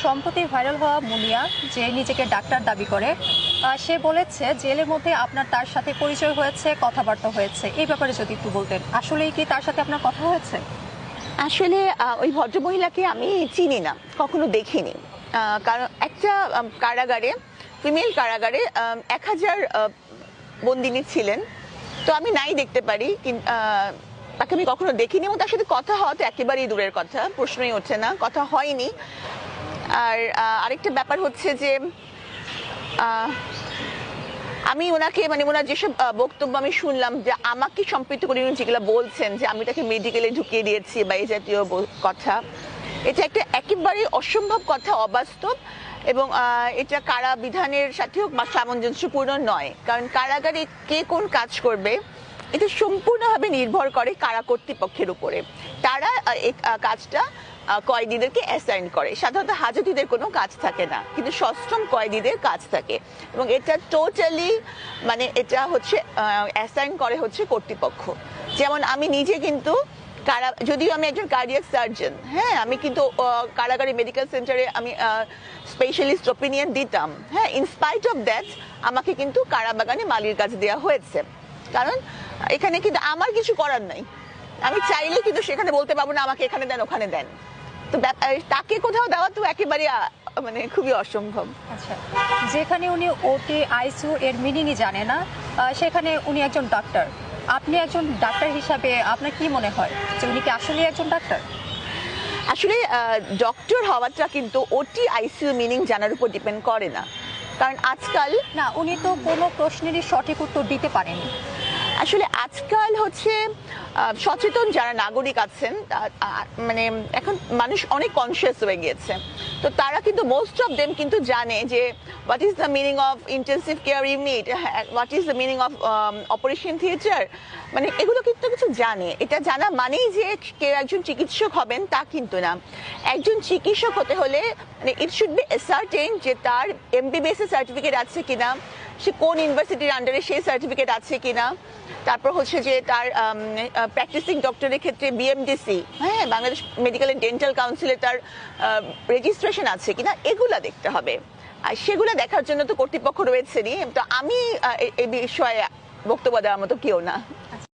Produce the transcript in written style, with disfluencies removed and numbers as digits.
সম্প্রতি ভাইরাল হওয়া মুনিয়া যে নিজেকে ডাক্তার দাবি করে সে বলেছে জেলের মধ্যে আপনার তার সাথে পরিচয় হয়েছে, কথাবার্তা হয়েছে। এই ব্যাপারে যদি একটু বলতেন, আসলেই কি তার সাথে আপনার কথা হয়েছে? আসলে ওই ভদ্রমহিলাকে আমি চিনি না, কখনো দেখিনি। কারণ একটা কারাগারে, ফিমেল কারাগারে 1000 বন্দিনী ছিলেন। তো আমি নাই দেখতে পারি, তাকে আমি কখনো দেখিনি এবং তার সাথে কথা হওয়া তো একেবারেই দূরের কথা, প্রশ্নই ওঠে না, কথা হয়নি। আর আরেকটা ব্যাপার হচ্ছে যে আমি ওনাকে ওনার যেসব বক্তব্য আমি শুনলাম, যে আমাকে সম্পৃক্ত করে উনি যেগুলো বলছেন যে আমি তাকে মেডিকেলে ঢুকিয়ে দিয়েছি বা এই জাতীয় কথা, এটা একটা একেবারে অসম্ভব কথা, অবাস্তব, এবং এটা কারা বিধানের সাথেও সামঞ্জস্যপূর্ণ নয়। কারণ কারাগারে কে কোন কাজ করবে এটা সম্পূর্ণভাবে নির্ভর করে কারা কর্তৃপক্ষের উপরে। তারা এই কাজটা কয়েদিদেরকে অ্যাসাইন করে। সাধারণত হাজতিদের কোনো কাজ থাকে না, কিন্তু সশ্রম কয়েদিদের কাজ থাকে, এবং এটা টোটালি এটা হচ্ছে অ্যাসাইন করে হচ্ছে কর্তৃপক্ষ। যেমন আমি নিজে কিন্তু যদিও আমি একজন কার্ডিয়াক সার্জন, হ্যাঁ, আমি কিন্তু কারাগারি মেডিকেল সেন্টারে আমি স্পেশালিস্ট ওপিনিয়ন দিতাম, হ্যাঁ, ইনস্পাইট অফ দ্যাট আমাকে কিন্তু কারাবাগানে মালির কাজ দেওয়া হয়েছে। কারণ এখানে কিন্তু আমার কিছু করার নাই, আমি চাইলে কিন্তু সেখানে বলতে পারবো না আমাকে এখানে দেন ওখানে দেন। তো তাকে কোথাও দেওয়া তো একেবারে খুবই অসম্ভব। আচ্ছা, যেখানে উনি ওটি আইসিইউ এর মিনিংই জানে না, সেখানে উনি একজন ডাক্তার। আপনি একজন ডাক্তার হিসাবে আপনার কি মনে হয় যে উনি কি আসলে একজন ডাক্তার? আসলে ডক্টর হওয়াটা কিন্তু ওটি আইসিইউ মিনিং জানার উপর ডিপেন্ড করে না, কারণ আজকাল না, উনি তো কোনো প্রশ্নেরই সঠিক উত্তর দিতে পারেনি। আসলে আজকাল হচ্ছে সচেতন যারা নাগরিক আছেন, এখন মানুষ অনেক কনসিয়াস হয়ে গিয়েছে। তো তারা কিন্তু মোস্ট অফ দেম কিন্তু জানে যে what is the meaning of intensive care unit, what is the meaning of operation theatre, এগুলো কিন্তু কিছু জানে। এটা জানা মানেই যে কেউ একজন চিকিৎসক হবেন তা কিন্তু না। একজন চিকিৎসক হতে হলে ইট শুড বি এসার্টেন যে তার এমবিবিএস এর সার্টিফিকেট আছে কিনা, সে কোন ইউনিভার্সিটির আন্ডারে সেই সার্টিফিকেট আছে কিনা, তারপর হচ্ছে যে তার প্র্যাকটিসিং ডক্টরের ক্ষেত্রে বিএমডিসি, হ্যাঁ, বাংলাদেশ মেডিকেল এন্ড ডেন্টাল কাউন্সিলে তার রেজিস্ট্রেশন আছে কিনা, এগুলা দেখতে হবে। আর সেগুলো দেখার জন্য তো কর্তৃপক্ষ রয়েছেনই। তো আমি এই বিষয়ে বক্তব্য দেওয়ার মতো কেউ না।